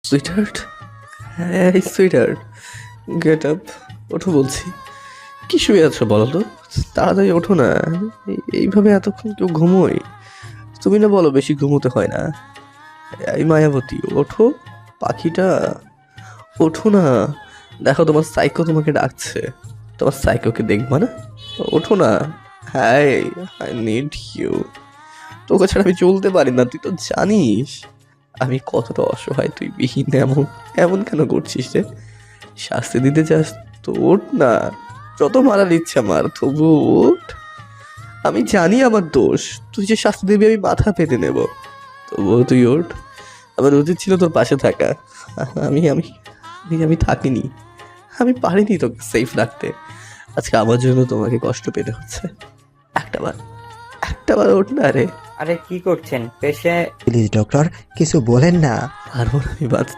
Sweetheart, হ্যাঁ sweetheart, get up, ওঠো বলছি। কি শুয়ে আছো বলো তো? তাড়াতাড়ি ওঠো না, এইভাবে এতক্ষণ কেউ ঘুমোয়? তুমি না বলো বেশি ঘুমোতে হয় না। এই মায়াবতী, ওঠো পাখিটা, ওঠো না। দেখো তোমার সাইকো তোমাকে ডাকছে, তোমার সাইকোকে দেখবা না? ওঠো না। Hi, I need you. তোকে ছাড়া আমি চলতে পারি না, তুই তো জানিস আমি কতটা অসহায়। তুই বিহীন এমন এমন কেন করছিস রে? শাস্তি দিতে চাস তো ওঠ না। যত মারার ইচ্ছা মার, তবু ওঠ। আমি জানি আমার দোষ, তুই যে শাস্তি দিবি আমি মাথা পেতে নেব, তবুও তুই ওঠ। আমার উচিত ছিল তোর পাশে থাকা। আমি আমি আমি আমি থাকিনি, আমি পারিনি তোকে সেফ রাখতে। আজকে আমার জন্য তোমাকে কষ্ট পেতে হচ্ছে। একটাবার একটাবার ওঠ না রে। আরে কি করছেন? পেশে প্লিজ ডক্টর, কিছু বলেন না। পারবো না আমি বাঁচতে।